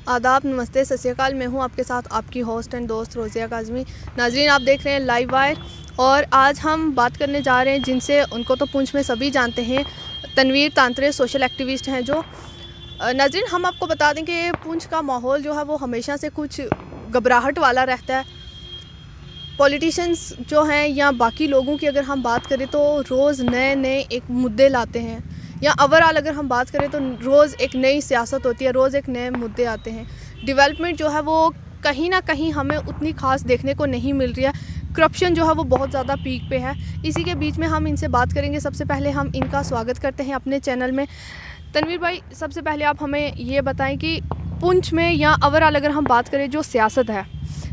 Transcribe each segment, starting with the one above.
आदाब, नमस्ते, सत श्री अकाल। मैं हूं आपके साथ आपकी होस्ट एंड दोस्त रोज़िया काज़मी। नाज़रीन, आप देख रहे हैं लाइव वायर और आज हम बात करने जा रहे हैं जिनसे उनको तो पुंछ में सभी जानते हैं, तनवीर तांत्रे सोशल एक्टिविस्ट हैं जो। नाज़रीन, हम आपको बता दें कि पुंछ का माहौल जो है वो हमेशा से कुछ घबराहट वाला रहता है। पॉलिटिशियंस जो हैं या बाकी लोगों की अगर हम बात करें तो रोज़ नए नए एक मुद्दे लाते हैं, या ओवरऑल अगर हम बात करें तो रोज़ एक नई सियासत होती है, रोज़ एक नए मुद्दे आते हैं। डेवलपमेंट जो है वो कहीं ना कहीं हमें उतनी खास देखने को नहीं मिल रही है। करप्शन जो है वो बहुत ज़्यादा पीक पे है। इसी के बीच में हम इनसे बात करेंगे। सबसे पहले हम इनका स्वागत करते हैं अपने चैनल में। तनवीर भाई, सबसे पहले आप हमें ये बताएं कि पुंछ में या ओवरऑल अगर हम बात करें जो सियासत है,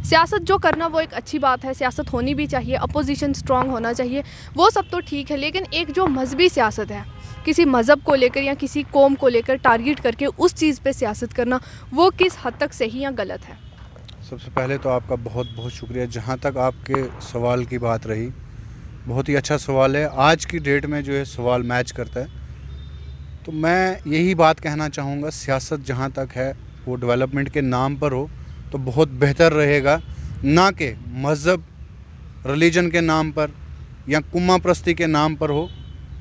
सियासत जो करना वो एक अच्छी बात है, सियासत होनी भी चाहिए, अपोजिशन स्ट्रॉन्ग होना चाहिए, वो सब तो ठीक है। लेकिन एक जो मजहबी सियासत है, किसी मज़हब को लेकर या किसी कौम को लेकर टारगेट करके उस चीज़ पे सियासत करना, वो किस हद तक सही या गलत है? सबसे पहले तो आपका बहुत बहुत शुक्रिया। जहाँ तक आपके सवाल की बात रही, बहुत ही अच्छा सवाल है। आज की डेट में जो है सवाल मैच करता है। तो मैं यही बात कहना चाहूँगा, सियासत जहाँ तक है वो डेवलपमेंट के नाम पर हो तो बहुत बेहतर रहेगा, ना कि मज़हब रिलीजन के नाम पर या कुम्मा प्रस्ती के नाम पर हो।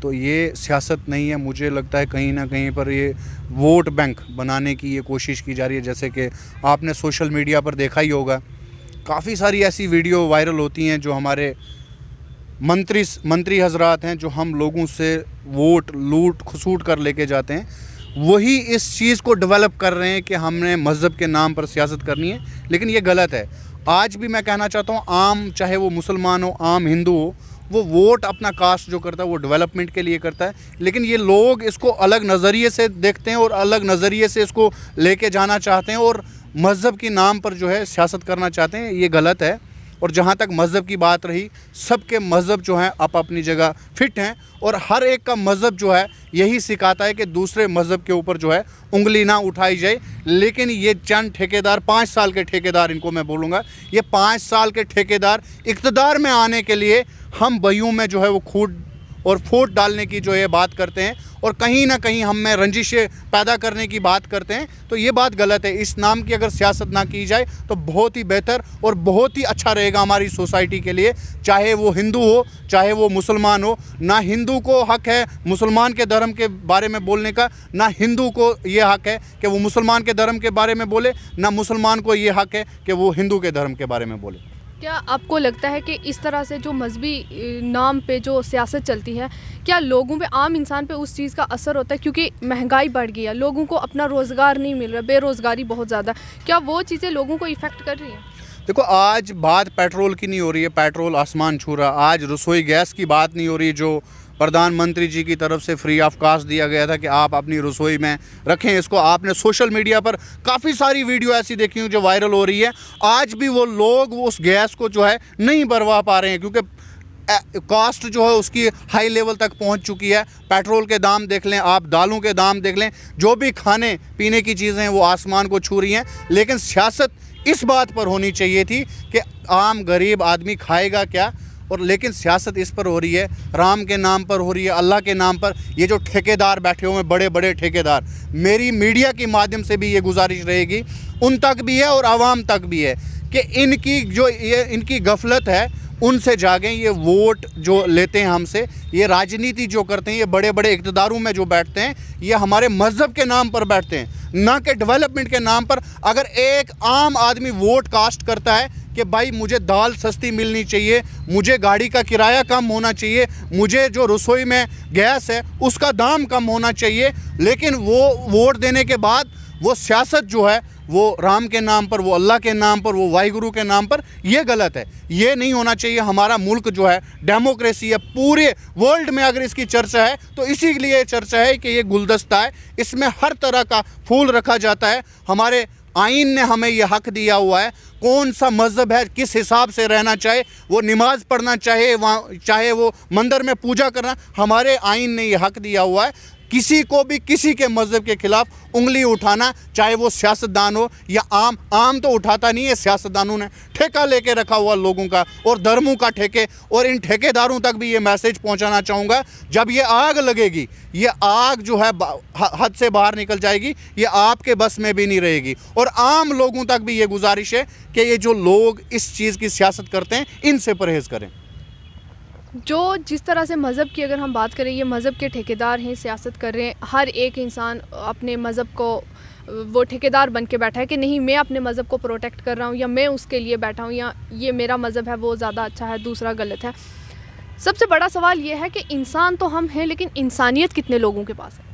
तो ये सियासत नहीं है। मुझे लगता है कहीं ना कहीं पर ये वोट बैंक बनाने की ये कोशिश की जा रही है। जैसे कि आपने सोशल मीडिया पर देखा ही होगा, काफ़ी सारी ऐसी वीडियो वायरल होती हैं जो हमारे मंत्री हजरात हैं जो हम लोगों से वोट लूट खसूट कर लेके जाते हैं, वही इस चीज़ को डेवलप कर रहे हैं कि हमने मज़हब के नाम पर सियासत करनी है। लेकिन ये गलत है। आज भी मैं कहना चाहता हूँ, आम चाहे वो मुसलमान हो, आम हिंदू हो, वो वोट अपना कास्ट जो करता है वो डेवलपमेंट के लिए करता है। लेकिन ये लोग इसको अलग नज़रिए से देखते हैं और अलग नज़रिए से इसको लेके जाना चाहते हैं और मज़हब के नाम पर जो है सियासत करना चाहते हैं। ये गलत है। और जहाँ तक मज़हब की बात रही, सबके मज़हब जो हैं आप अपनी जगह फिट हैं और हर एक का मज़हब जो है यही सिखाता है कि दूसरे मज़हब के ऊपर जो है उंगली ना उठाई जाए। लेकिन ये चंद ठेकेदार, 5 साल के ठेकेदार, इनको मैं बोलूँगा, ये 5 साल के ठेकेदार इक़्तिदार में आने के लिए हम बइयों में जो है वो खूट और फूट डालने की जो ये बात करते हैं और कहीं ना कहीं हम में रंजिशें पैदा करने की बात करते हैं। तो ये बात गलत है। इस नाम की अगर सियासत ना की जाए तो बहुत ही बेहतर और बहुत ही अच्छा रहेगा हमारी सोसाइटी के लिए, चाहे वो हिंदू हो चाहे वो मुसलमान हो। ना हिंदू को हक़ है मुसलमान के धर्म के बारे में बोलने का, ना हिंदू को ये हक़ है कि वो मुसलमान के धर्म के बारे में बोले, ना मुसलमान को ये हक़ है कि वो हिंदू के धर्म के बारे में बोले। क्या आपको लगता है कि इस तरह से जो मजहबी नाम पे जो सियासत चलती है, क्या लोगों पे, आम इंसान पे उस चीज़ का असर होता है? क्योंकि महंगाई बढ़ गई है, लोगों को अपना रोज़गार नहीं मिल रहा, बेरोज़गारी बहुत ज़्यादा, क्या वो चीज़ें लोगों को इफ़ेक्ट कर रही हैं? देखो, आज बात पेट्रोल की नहीं हो रही है, पेट्रोल आसमान छू रहा। आज रसोई गैस की बात नहीं हो रही जो प्रधानमंत्री जी की तरफ से फ्री ऑफ कास्ट दिया गया था कि आप अपनी रसोई में रखें इसको। आपने सोशल मीडिया पर काफ़ी सारी वीडियो ऐसी देखी हुई जो वायरल हो रही है। आज भी वो लोग उस गैस को जो है नहीं भरवा पा रहे हैं क्योंकि कास्ट जो है उसकी हाई लेवल तक पहुंच चुकी है। पेट्रोल के दाम देख लें आप, दालों के दाम देख लें, जो भी खाने पीने की चीज़ें हैं वो आसमान को छू रही हैं। लेकिन सियासत इस बात पर होनी चाहिए थी कि आम गरीब आदमी खाएगा क्या, और लेकिन सियासत इस पर हो रही है, राम के नाम पर हो रही है, अल्लाह के नाम पर। ये जो ठेकेदार बैठे हुए हैं, बड़े बड़े ठेकेदार, मेरी मीडिया के माध्यम से भी ये गुजारिश रहेगी उन तक भी है और आवाम तक भी है कि इनकी जो ये इनकी गफलत है उनसे जागें। ये वोट जो लेते हैं हमसे, ये राजनीति जो करते हैं, ये बड़े बड़े इक़्तिदारों में जो बैठते हैं, ये हमारे मज़हब के नाम पर बैठते हैं, ना कि डेवलपमेंट के नाम पर। अगर एक आम आदमी वोट कास्ट करता है कि भाई मुझे दाल सस्ती मिलनी चाहिए, मुझे गाड़ी का किराया कम होना चाहिए, मुझे जो रसोई में गैस है उसका दाम कम होना चाहिए, लेकिन वो वोट देने के बाद वो सियासत जो है वो राम के नाम पर, वो अल्लाह के नाम पर, वो वाहिगुरु के नाम पर, ये गलत है। ये नहीं होना चाहिए। हमारा मुल्क जो है डेमोक्रेसी है, पूरे वर्ल्ड में अगर इसकी चर्चा है तो इसी के लिए चर्चा है कि ये गुलदस्ता है, इसमें हर तरह का फूल रखा जाता है। हमारे आइन ने हमें यह हक़ दिया हुआ है, कौन सा मज़हब है किस हिसाब से रहना चाहे, वो नमाज़ पढ़ना चाहे, वहाँ चाहे वो मंदिर में पूजा करना, हमारे आइन ने यह हक़ दिया हुआ है। किसी को भी किसी के मज़हब के खिलाफ उंगली उठाना, चाहे वो सियासतदान हो या आम तो उठाता नहीं है, सियासतदानों ने ठेका लेके रखा हुआ लोगों का और धर्मों का ठेके। और इन ठेकेदारों तक भी ये मैसेज पहुंचाना चाहूँगा, जब ये आग लगेगी, ये आग जो है हद से बाहर निकल जाएगी, ये आपके बस में भी नहीं रहेगी। और आम लोगों तक भी ये गुजारिश है कि ये जो लोग इस चीज़ की सियासत करते हैं, इनसे परहेज़ करें। जो जिस तरह से मज़हब की अगर हम बात करें, ये मज़हब के ठेकेदार हैं, सियासत कर रहे हैं। हर एक इंसान अपने मज़हब को वो ठेकेदार बन के बैठा है कि नहीं, मैं अपने मज़हब को प्रोटेक्ट कर रहा हूँ या मैं उसके लिए बैठा हूँ, या ये मेरा मज़हब है वो ज़्यादा अच्छा है, दूसरा गलत है। सबसे बड़ा सवाल ये है कि इंसान तो हम हैं, लेकिन इंसानियत कितने लोगों के पास है?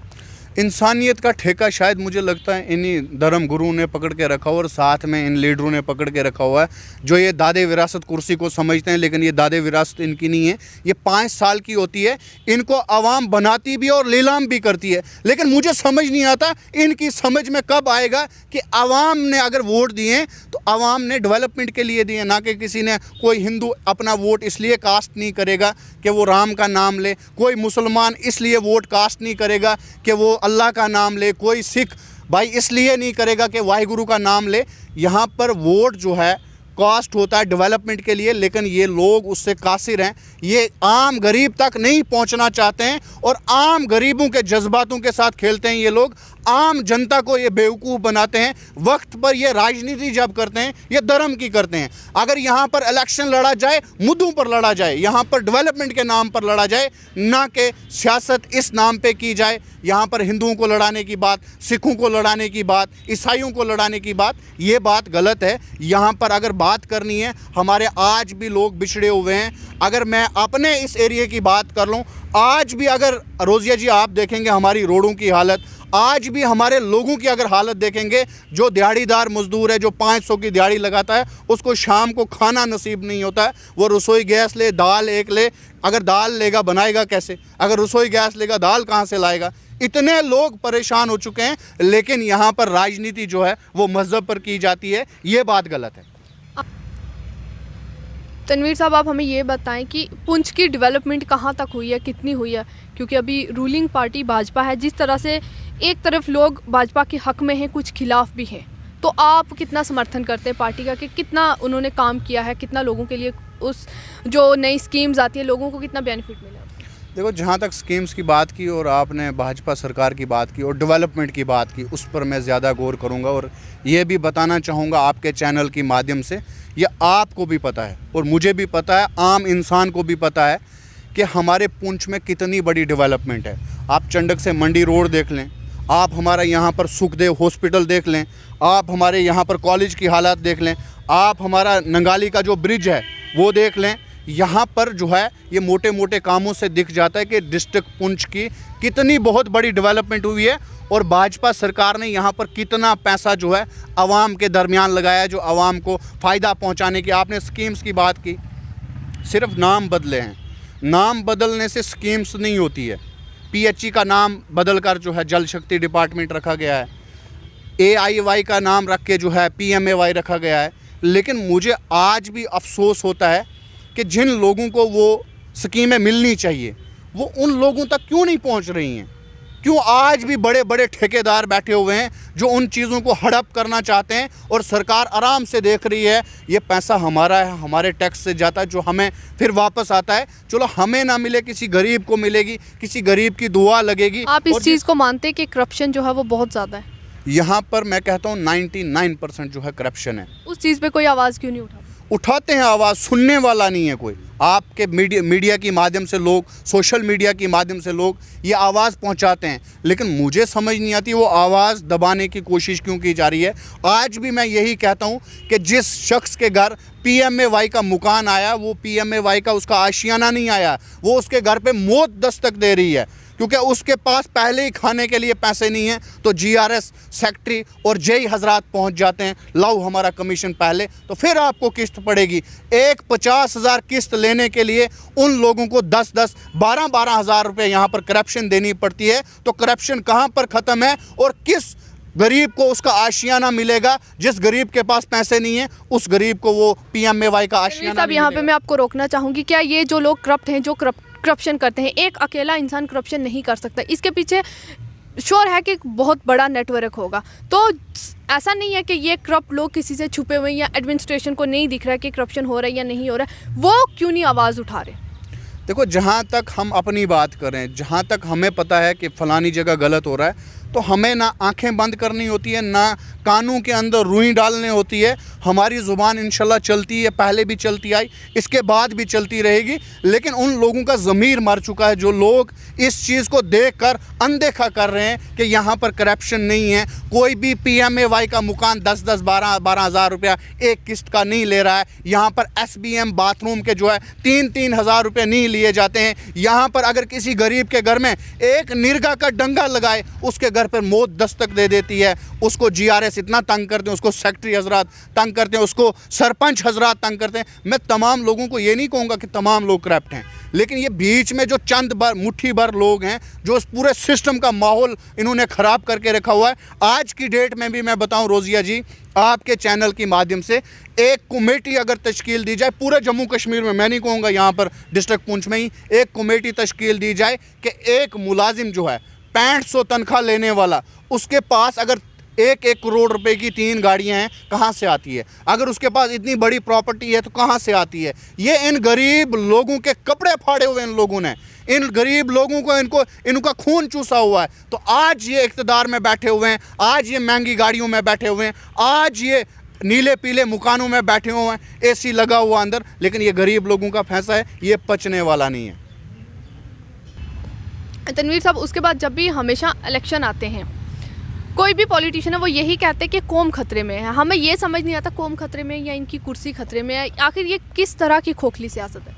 इंसानियत का ठेका शायद मुझे लगता है इन्हीं धर्म गुरुओं ने पकड़ के रखा हुआ और साथ में इन लीडरों ने पकड़ के रखा हुआ है, जो ये दादे विरासत कुर्सी को समझते हैं। लेकिन ये दादे विरासत इनकी नहीं है, ये 5 साल की होती है। इनको आवाम बनाती भी और नीलाम भी करती है। लेकिन मुझे समझ नहीं आता इनकी समझ में कब आएगा कि आवाम ने अगर वोट दिए तो आवाम ने डेवलपमेंट के लिए दिए, ना कि किसी ने। कोई हिंदू अपना वोट इसलिए कास्ट नहीं करेगा कि वो राम का नाम ले, कोई मुसलमान इसलिए वोट कास्ट नहीं करेगा कि वो अल्लाह का नाम ले, कोई सिख भाई इसलिए नहीं करेगा कि वाहिगुरु का नाम ले। यहाँ पर वोट जो है कास्ट होता है डेवलपमेंट के लिए, लेकिन ये लोग उससे कासिर हैं। ये आम गरीब तक नहीं पहुँचना चाहते हैं और आम गरीबों के जज्बातों के साथ खेलते हैं ये लोग। आम जनता को ये बेवकूफ़ बनाते हैं। वक्त पर ये राजनीति जब करते हैं, ये धर्म की करते हैं। अगर यहाँ पर इलेक्शन लड़ा जाए, मुद्दों पर लड़ा जाए, यहाँ पर डेवलपमेंट के नाम पर लड़ा जाए, ना कि सियासत इस नाम पे की जाए। यहाँ पर हिंदुओं को लड़ाने की बात, सिखों को लड़ाने की बात, ईसाइयों को लड़ाने की बात, ये बात गलत है। यहाँ पर अगर बात करनी है, हमारे आज भी लोग बिछड़े हुए हैं। अगर मैं अपने इस एरिया की बात कर लूँ, आज भी अगर रोज़िया जी आप देखेंगे हमारी रोडों की हालत, आज भी हमारे लोगों की अगर हालत देखेंगे, जो दिहाड़ीदार मजदूर है, जो 500 की दिहाड़ी लगाता है, उसको शाम को खाना नसीब नहीं होता है। वो रसोई गैस ले, दाल एक ले, अगर दाल लेगा बनाएगा कैसे? अगर रसोई गैस लेगा दाल कहाँ से लाएगा? इतने लोग परेशान हो चुके हैं। लेकिन यहाँ पर राजनीति जो है वो मज़हब पर की जाती है, ये बात गलत है। तनवीर साहब, आप हमें ये बताएं कि पुंछ की डेवलपमेंट कहाँ तक हुई है, कितनी हुई है? क्योंकि अभी रूलिंग पार्टी भाजपा है। जिस तरह से एक तरफ लोग भाजपा के हक में हैं, कुछ खिलाफ भी हैं, तो आप कितना समर्थन करते हैं पार्टी का कि कितना उन्होंने काम किया है, कितना लोगों के लिए उस जो नई स्कीम्स आती है लोगों को कितना बेनिफिट मिला? देखो, जहाँ तक स्कीम्स की बात की और आपने भाजपा सरकार की बात की और डेवलपमेंट की बात की, उस पर मैं ज़्यादा गौर करूँगा। और ये भी बताना चाहूँगा आपके चैनल की माध्यम से, ये आपको भी पता है और मुझे भी पता है, आम इंसान को भी पता है कि हमारे पुंछ में कितनी बड़ी डेवलपमेंट है। आप चंडक से मंडी रोड देख लें, आप हमारा यहाँ पर सुखदेव हॉस्पिटल देख लें, आप हमारे यहाँ पर कॉलेज की हालत देख लें, आप हमारा नंगाली का जो ब्रिज है वो देख लें। यहाँ पर जो है ये मोटे मोटे कामों से दिख जाता है कि डिस्ट्रिक्ट पुंछ की कितनी बहुत बड़ी डेवलपमेंट हुई है और भाजपा सरकार ने यहाँ पर कितना पैसा जो है आवाम के दरमियान लगाया, जो आवाम को फ़ायदा पहुँचाने की। आपने स्कीम्स की बात की, सिर्फ नाम बदले हैं। नाम बदलने से स्कीम्स नहीं होती है। PHE का नाम बदल कर जो है जल शक्ति डिपार्टमेंट रखा गया है, AIY का नाम रख के जो है PMAY रखा गया है। लेकिन मुझे आज भी अफसोस होता है कि जिन लोगों को वो स्कीमें मिलनी चाहिए वो उन लोगों तक क्यों नहीं पहुंच रही हैं। क्यों आज भी बड़े बड़े ठेकेदार बैठे हुए हैं जो उन चीज़ों को हड़प करना चाहते हैं और सरकार आराम से देख रही है ये पैसा हमारा है, हमारे टैक्स से जाता है, जो हमें फिर वापस आता है। चलो हमें ना मिले, किसी गरीब को मिलेगी, किसी गरीब की दुआ लगेगी। आप इस चीज़ को मानते हैं कि करप्शन जो है वो बहुत ज़्यादा है? यहाँ पर मैं कहता हूँ 99% जो है करप्शन है। उस चीज़ पे कोई आवाज़ क्यों नहीं उठाते हैं? आवाज़ सुनने वाला नहीं है कोई। आपके मीडिया की माध्यम से लोग, सोशल मीडिया की माध्यम से लोग ये आवाज़ पहुंचाते हैं, लेकिन मुझे समझ नहीं आती वो आवाज़ दबाने की कोशिश क्यों की जा रही है। आज भी मैं यही कहता हूं कि जिस शख्स के घर PMAY का मकान आया, वो PMAY का उसका आशियाना नहीं आया, वो उसके घर पे मौत दस्तक दे रही है, क्योंकि उसके पास पहले ही खाने के लिए पैसे नहीं हैं। तो GRS सेक्रेटरी और जेई हजरात पहुंच जाते हैं, लाओ हमारा कमीशन पहले, तो फिर आपको किस्त पड़ेगी। एक 50,000 किस्त लेने के लिए उन लोगों को 10-10, 12-12 हज़ार रुपये यहाँ पर करप्शन देनी पड़ती है। तो करप्शन कहाँ पर ख़त्म है और किस गरीब को उसका आशियाना मिलेगा? जिस गरीब के पास पैसे नहीं है उस गरीब को वो PMAY का आशियाना साहब, यहाँ पे मैं आपको रोकना चाहूँगी। क्या ये जो लोग करप्ट हैं, जो करप्शन करते हैं। एक अकेला इंसान करप्शन नहीं कर सकता, इसके पीछे श्योर है कि एक बहुत बड़ा नेटवर्क होगा। तो ऐसा नहीं है कि ये करप्ट लोग किसी से छुपे हुए हैं या एडमिनिस्ट्रेशन को नहीं दिख रहा है कि करप्शन हो रहा है या नहीं हो रहा है, वो क्यों नहीं आवाज़ उठा रहे? देखो, जहाँ तक हम अपनी बात करें, जहाँ तक हमें पता है कि फ़लानी जगह गलत हो रहा है, तो हमें ना आंखें बंद करनी होती है, ना कानों के अंदर रुई डालनी होती है। हमारी ज़ुबान इंशाल्लाह चलती है, पहले भी चलती आई, इसके बाद भी चलती रहेगी। लेकिन उन लोगों का ज़मीर मर चुका है जो लोग इस चीज़ को देखकर अनदेखा कर रहे हैं कि यहाँ पर करप्शन नहीं है। कोई भी PMAY का मकान 10-10, 12-12 हज़ार रुपया एक किस्त का नहीं ले रहा है। यहाँ पर SBM बाथरूम के जो है 3-3 हज़ार रुपये नहीं लिए जाते हैं। यहाँ पर अगर किसी गरीब के घर में एक निरगा का डंगा लगाए, उसके घर पर मौत दस्तक दे देती है। उसको GRS इतना तंग करते हैं, उसको सेक्रेटरी हजरात तंग करते हैं, उसको सरपंच हजरात तंग करते हैं। मैं तमाम लोगों को ये नहीं कहूँगा कि तमाम लोग करप्ट हैं, लेकिन ये बीच में जो चंद भर मुट्ठी भर लोग हैं जो इस पूरे सिस्टम का माहौल इन्होंने ख़राब करके रखा हुआ है। आज की डेट में भी मैं बताऊं रोज़िया जी, आपके चैनल के माध्यम से एक कमेटी अगर तश्कील दी जाए पूरे जम्मू कश्मीर में, मैं नहीं कहूँगा यहाँ पर डिस्ट्रिक्ट पुंछ में ही, एक कमेटी तश्कील दी जाए कि एक मुलाजिम जो है 6500 तनख्वाह लेने वाला, उसके पास अगर 1-1 करोड़ रुपए की 3 गाड़ियां हैं, कहाँ से आती है? अगर उसके पास इतनी बड़ी प्रॉपर्टी है तो कहाँ से आती है? ये इन गरीब लोगों के कपड़े फाड़े हुए इन लोगों ने, इन गरीब लोगों को इनका खून चूसा हुआ है। तो आज ये इक़्तिदार में बैठे हुए हैं, आज ये महंगी गाड़ियों में बैठे हुए हैं, आज ये नीले पीले मकानों में बैठे हुए हैं, AC लगा हुआ अंदर, लेकिन ये गरीब लोगों का पैसा है, ये पचने वाला नहीं है। तनवीर साहब, उसके बाद जब भी हमेशा इलेक्शन आते हैं, कोई भी पॉलिटिशियन है वो यही कहते हैं कि कौम खतरे में है। हमें ये समझ नहीं आता कौम खतरे में या इनकी कुर्सी खतरे में है। आखिर ये किस तरह की खोखली सियासत है?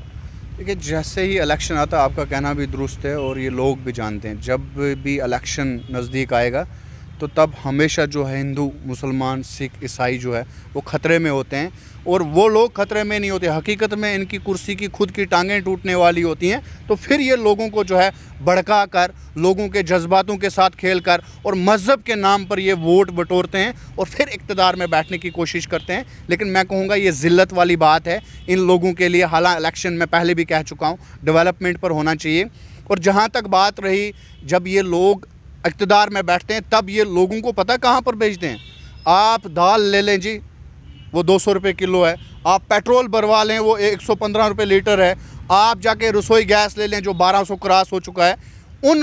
देखिए, जैसे ही इलेक्शन आता है, आपका कहना भी दुरुस्त है और ये लोग भी जानते हैं, जब भी इलेक्शन नज़दीक आएगा तो तब हमेशा जो है हिंदू, मुसलमान, सिख, ईसाई जो है वो ख़तरे में होते हैं। और वो लोग ख़तरे में नहीं होते, हकीकत में इनकी कुर्सी की खुद की टांगें टूटने वाली होती हैं। तो फिर ये लोगों को जो है भड़का कर, लोगों के जज्बातों के साथ खेल कर और मज़हब के नाम पर ये वोट बटोरते हैं और फिर इक़्तिदार में बैठने की कोशिश करते हैं। लेकिन मैं कहूँगा ये ज़िल्लत वाली बात है इन लोगों के लिए। हालांकि इलेक्शन में पहले भी कह चुका हूँ, डेवलपमेंट पर होना चाहिए। और जहाँ तक बात रही, जब ये लोग इक़्तिदार में बैठते हैं तब ये लोगों को पता कहाँ पर भेजते हैं। आप दाल ले लें जी, वो 200 रुपये किलो है। आप पेट्रोल भरवा लें, वो 115 रुपये लीटर है। आप जाके रसोई गैस ले लें जो 1200 क्रॉस हो चुका है। उन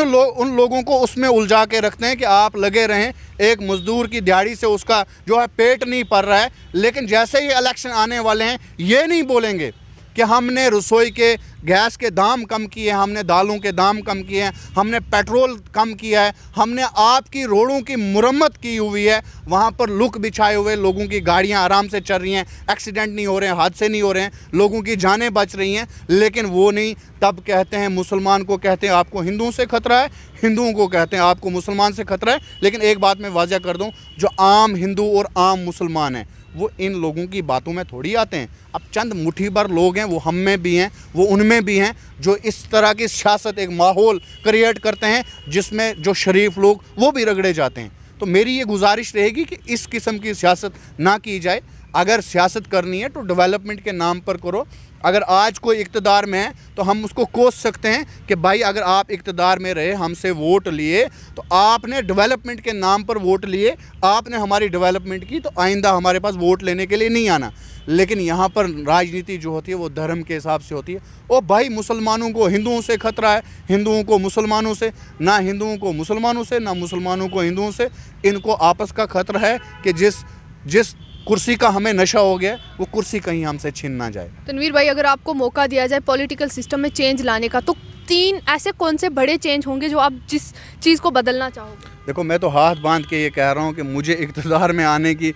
लोगों को उसमें उलझा के रखते हैं कि आप लगे रहें, एक मज़दूर की दिहाड़ी से उसका जो है पेट नहीं भर रहा है। लेकिन जैसे ही इलेक्शन आने वाले हैं, ये नहीं बोलेंगे कि हमने रसोई के गैस के दाम कम किए हैं, हमने दालों के दाम कम किए हैं, हमने पेट्रोल कम किया है, हमने आपकी रोडों की मुरम्मत की हुई है, वहाँ पर लुक बिछाए हुए लोगों की गाड़ियाँ आराम से चल रही हैं, एक्सीडेंट नहीं हो रहे हैं, हादसे नहीं हो रहे हैं, लोगों की जानें बच रही हैं। लेकिन वो नहीं, तब कहते हैं मुसलमान को कहते हैं आपको हिंदुओं से खतरा है, हिंदुओं को कहते हैं आपको मुसलमान से खतरा है। लेकिन एक बात मैं वाज़ह कर दूँ, जो आम हिंदू और आम मुसलमान हैं वो इन लोगों की बातों में थोड़ी आते हैं। अब चंद मुट्ठी भर लोग हैं, वो हम में भी हैं, वो उनमें भी हैं, जो इस तरह की सियासत, एक माहौल क्रिएट करते हैं जिसमें जो शरीफ लोग वो भी रगड़े जाते हैं। तो मेरी ये गुजारिश रहेगी कि इस किस्म की सियासत ना की जाए। अगर सियासत करनी है तो डेवलपमेंट के नाम पर करो। अगर आज कोई इक़्तिदार में है तो हम उसको कोस सकते हैं कि भाई अगर आप इक़्तिदार में रहे, हमसे वोट लिए, तो आपने डेवलपमेंट के नाम पर वोट लिए, आपने हमारी डेवलपमेंट की, तो आइंदा हमारे पास वोट लेने के लिए नहीं आना। लेकिन यहाँ पर राजनीति जो होती है वो धर्म के हिसाब से होती है। ओ भाई, मुसलमानों को हिंदुओं से खतरा है, हिंदुओं को मुसलमानों से, ना हिंदुओं को मुसलमानों से, ना मुसलमानों को हिंदुओं से। इनको आपस का खतरा है कि जिस कुर्सी का हमें नशा हो गया वो कुर्सी कहीं हमसे छीन ना जाए। तनवीर भाई, अगर आपको मौका दिया जाए पॉलिटिकल सिस्टम में चेंज लाने का, तो 3 ऐसे कौन से बड़े चेंज होंगे जो आप जिस चीज़ को बदलना चाहोगे? देखो, मैं तो हाथ बांध के ये कह रहा हूँ कि मुझे इक़्तिदार में आने की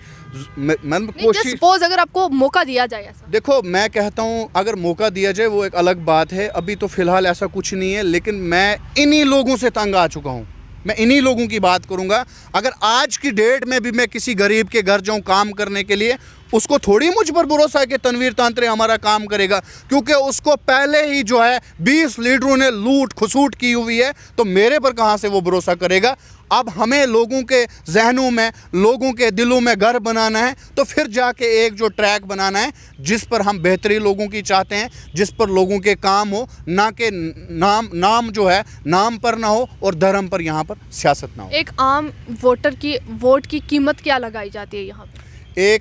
मैं कोशिश, सपोज अगर आपको मौका दिया जाए ऐसा। देखो, मैं कहता हूँ अगर मौका दिया जाए वो एक अलग बात है। अभी तो फ़िलहाल ऐसा कुछ नहीं है, लेकिन मैं इन्हीं लोगों से तंग आ चुका हूँ। मैं इन्हीं लोगों की बात करूंगा। अगर आज की डेट में भी मैं किसी गरीब के घर जाऊं काम करने के लिए, उसको थोड़ी मुझ पर भरोसा है कि तनवीर तांत्रे हमारा काम करेगा, क्योंकि उसको पहले ही जो है 20 लीडरों ने लूट खसूट की हुई है। तो मेरे पर कहां से वो भरोसा करेगा? अब हमें लोगों के जहनों में, लोगों के दिलों में घर बनाना है, तो फिर जाके एक जो ट्रैक बनाना है जिस पर हम बेहतरी लोगों की चाहते हैं, जिस पर लोगों के काम हो, ना कि नाम जो है नाम पर ना हो और धर्म पर यहाँ पर सियासत ना हो। एक आम वोटर की वोट की कीमत क्या लगाई जाती है यहाँ पर?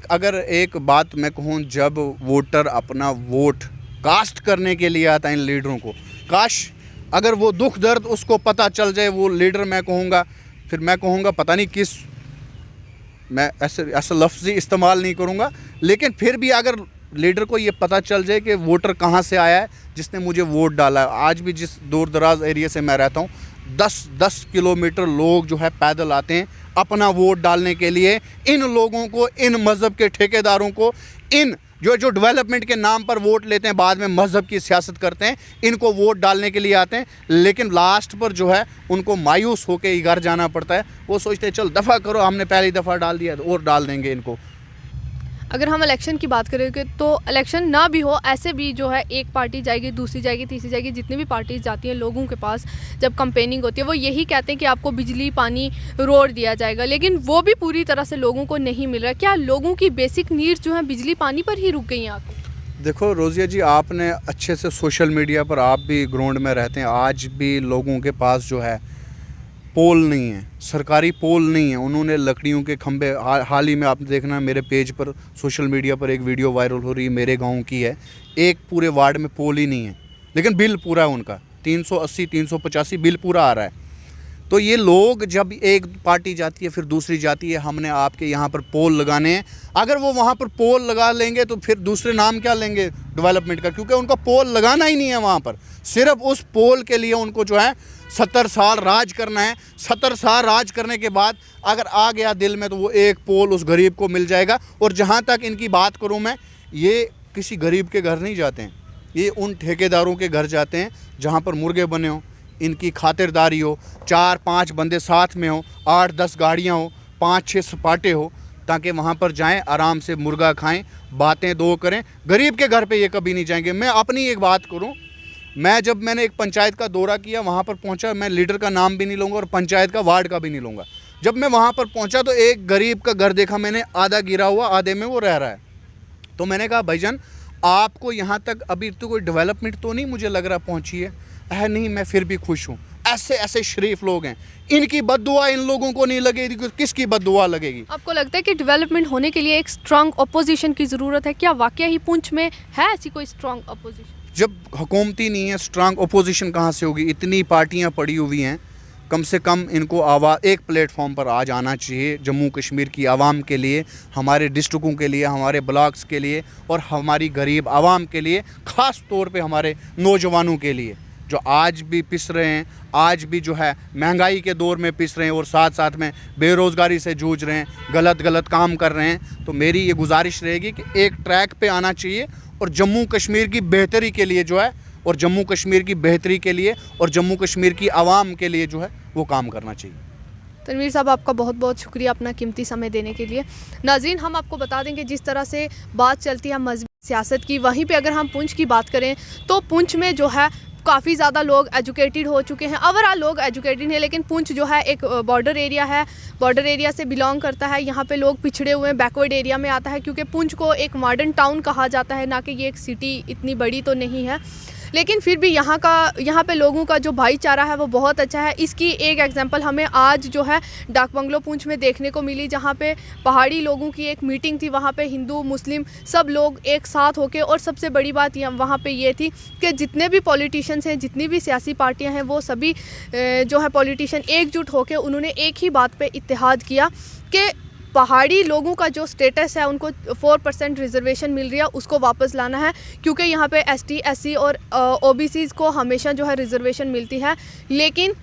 अगर एक बात मैं कहूँ, जब वोटर अपना वोट कास्ट करने के लिए आता है इन लीडरों को, काश अगर वो दुख दर्द उसको पता चल जाए, वो लीडर मैं कहूँगा पता नहीं किस, मैं ऐसा लफ्ज़ इस्तेमाल नहीं करूँगा, लेकिन फिर भी अगर लीडर को ये पता चल जाए कि वोटर कहाँ से आया है जिसने मुझे वोट डाला है। आज भी जिस दूर दराज एरिया से मैं रहता हूँ, 10-10 किलोमीटर लोग जो है पैदल आते हैं अपना वोट डालने के लिए। इन लोगों को, इन मज़हब के ठेकेदारों को, इन जो डेवलपमेंट के नाम पर वोट लेते हैं, बाद में मज़हब की सियासत करते हैं, इनको वोट डालने के लिए आते हैं, लेकिन लास्ट पर जो है उनको मायूस होकर ही घर जाना पड़ता है। वो सोचते हैं चल दफ़ा करो, हमने पहली दफ़ा डाल दिया तो और डाल देंगे इनको। अगर हम इलेक्शन की बात करेंगे तो इलेक्शन ना भी हो, ऐसे भी जो है एक पार्टी जाएगी, दूसरी जाएगी, तीसरी जाएगी, जितनी भी पार्टीज जाती हैं लोगों के पास जब कंपेनिंग होती है, वो यही कहते हैं कि आपको बिजली, पानी, रोड दिया जाएगा, लेकिन वो भी पूरी तरह से लोगों को नहीं मिल रहा। क्या लोगों की बेसिक नीड्स जो है बिजली पानी पर ही रुक गई हैं आकर? देखो रोज़िया जी, आपने अच्छे से सोशल मीडिया पर, आप भी ग्राउंड में रहते हैं, आज भी लोगों के पास जो है पोल नहीं है, सरकारी पोल नहीं है। उन्होंने लकड़ियों के खंभे, हाल ही में आपने देखना मेरे पेज पर, सोशल मीडिया पर एक वीडियो वायरल हो रही है, मेरे गांव की है, एक पूरे वार्ड में पोल ही नहीं है, लेकिन बिल पूरा है उनका 380 385 बिल पूरा आ रहा है। तो ये लोग, जब एक पार्टी जाती है फिर दूसरी जाती है, हमने आपके यहाँ पर पोल लगाने हैं, अगर वो वहाँ पर पोल लगा लेंगे तो फिर दूसरे नाम क्या लेंगे डेवलपमेंट का, क्योंकि उनका पोल लगाना ही नहीं है वहाँ पर। सिर्फ उस पोल के लिए उनको जो है 70 साल राज करना है। 70 साल राज करने के बाद अगर आ गया दिल में तो वो एक पोल उस गरीब को मिल जाएगा। और जहाँ तक इनकी बात करूँ मैं, ये किसी गरीब के घर नहीं जाते हैं, ये उन ठेकेदारों के घर जाते हैं जहाँ पर मुर्गे बने हों, इनकी खातिरदारी हो, 4-5 बंदे साथ में हो, 8-10 गाड़ियाँ हो, 5-6 सपाटे हो, ताकि वहाँ पर जाएं, आराम से मुर्गा खाएं, बातें दो करें। गरीब के घर पे ये कभी नहीं जाएंगे। मैं अपनी एक बात करूं, मैंने एक पंचायत का दौरा किया, वहाँ पर पहुँचा, मैं लीडर का नाम भी नहीं लूँगा और पंचायत का, वार्ड का भी नहीं लूँगा। जब मैं वहाँ पर पहुँचा तो एक गरीब का घर देखा मैंने, आधा गिरा हुआ, आधे में वो रह रहा है। तो मैंने कहा भाईजान, आपको यहाँ तक अभी तो कोई डेवलपमेंट तो नहीं मुझे लग रहा पहुँची है नहीं, मैं फिर भी खुश हूँ। ऐसे शरीफ लोग हैं, इनकी बद्दुआ इन लोगों को नहीं लगेगी, किसकी बद्दुआ लगेगी? आपको लगता है कि डेवलपमेंट होने के लिए एक स्ट्रांग अपोजिशन की ज़रूरत है? क्या वाकई ही पुंछ में है ऐसी कोई स्ट्रांग अपोजिशन? जब हुकूमती नहीं है, स्ट्रांग अपोजिशन कहाँ से होगी? इतनी पार्टियाँ पड़ी हुई हैं, कम से कम इनको आवाज़ एक प्लेटफॉर्म पर आज आना चाहिए, जम्मू कश्मीर की आवाम के लिए, हमारे डिस्ट्रिक्टों के लिए, हमारे ब्लॉक्स के लिए और हमारी गरीब आवाम के लिए, ख़ास तौर पे हमारे नौजवानों के लिए जो आज भी पिस रहे हैं, आज भी जो है महंगाई के दौर में पिस रहे हैं और साथ साथ में बेरोज़गारी से जूझ रहे हैं, गलत काम कर रहे हैं। तो मेरी ये गुजारिश रहेगी कि एक ट्रैक पे आना चाहिए और जम्मू कश्मीर की बेहतरी के लिए जो है, और जम्मू कश्मीर की बेहतरी के लिए और जम्मू कश्मीर की आवाम के लिए जो है वो काम करना चाहिए। तनवीर साहब, आपका बहुत बहुत शुक्रिया अपना कीमती समय देने के लिए। नाज़रीन, हम आपको बता दें कि जिस तरह से बात चलती है मज़हबी सियासत की, वहीं पे अगर हम पुंछ की बात करें तो पुंछ में जो है काफ़ी ज़्यादा लोग एजुकेटेड हो चुके हैं। ओवरऑल लोग एजुकेटेड हैं, लेकिन पुंछ जो है एक बॉर्डर एरिया है, बॉर्डर एरिया से बिलोंग करता है। यहाँ पे लोग पिछड़े हुए हैं, बैकवर्ड एरिया में आता है, क्योंकि पुंछ को एक मॉडर्न टाउन कहा जाता है, ना कि ये एक सिटी इतनी बड़ी तो नहीं है। लेकिन फिर भी यहाँ पे लोगों का जो भाईचारा है वो बहुत अच्छा है। इसकी एक एग्जांपल हमें आज जो है डाक बंगलो पुंछ में देखने को मिली, जहाँ पे पहाड़ी लोगों की एक मीटिंग थी। वहाँ पे हिंदू मुस्लिम सब लोग एक साथ होके, और सबसे बड़ी बात वहाँ पे ये थी कि जितने भी पॉलिटिशियंस हैं, जितनी भी सियासी पार्टियाँ हैं, वो सभी जो है पॉलिटिशियन एकजुट होकर उन्होंने एक ही बात पर इत्तेहाद किया कि पहाड़ी लोगों का जो स्टेटस है, उनको 4% रिजर्वेशन मिल रही है, उसको वापस लाना है, क्योंकि यहाँ पे ST SC और OBCs को हमेशा जो है रिजर्वेशन मिलती है, लेकिन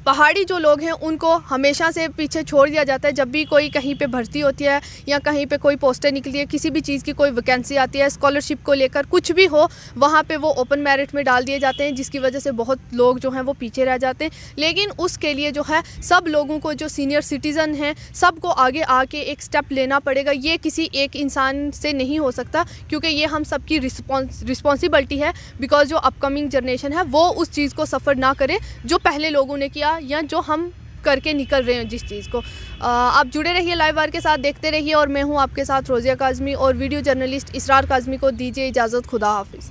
पहाड़ी जो लोग हैं उनको हमेशा से पीछे छोड़ दिया जाता है। जब भी कोई कहीं पे भर्ती होती है या कहीं पे कोई पोस्टें निकलती है, किसी भी चीज़ की कोई वैकेंसी आती है, स्कॉलरशिप को लेकर कुछ भी हो, वहाँ पे वो ओपन मेरिट में डाल दिए जाते हैं, जिसकी वजह से बहुत लोग जो हैं वो पीछे रह जाते हैं। लेकिन उसके लिए जो है सब लोगों को, जो सीनियर सिटीज़न हैं, सबको आगे आके एक स्टेप लेना पड़ेगा। ये किसी एक इंसान से नहीं हो सकता, क्योंकि ये हम सबकी रिस्पॉन्सिबिलिटी है, बिकॉज जो अपकमिंग जनरेशन है वो उस चीज़ को सफ़र ना करे जो पहले लोगों ने किया या जो हम करके निकल रहे हैं जिस चीज़ को। आप जुड़े रहिए लाइव वायर के साथ, देखते रहिए। और मैं हूँ आपके साथ रोज़िया काज़मी और वीडियो जर्नलिस्ट इसरार काज़मी को दीजिए इजाज़त। खुदा हाफिज़।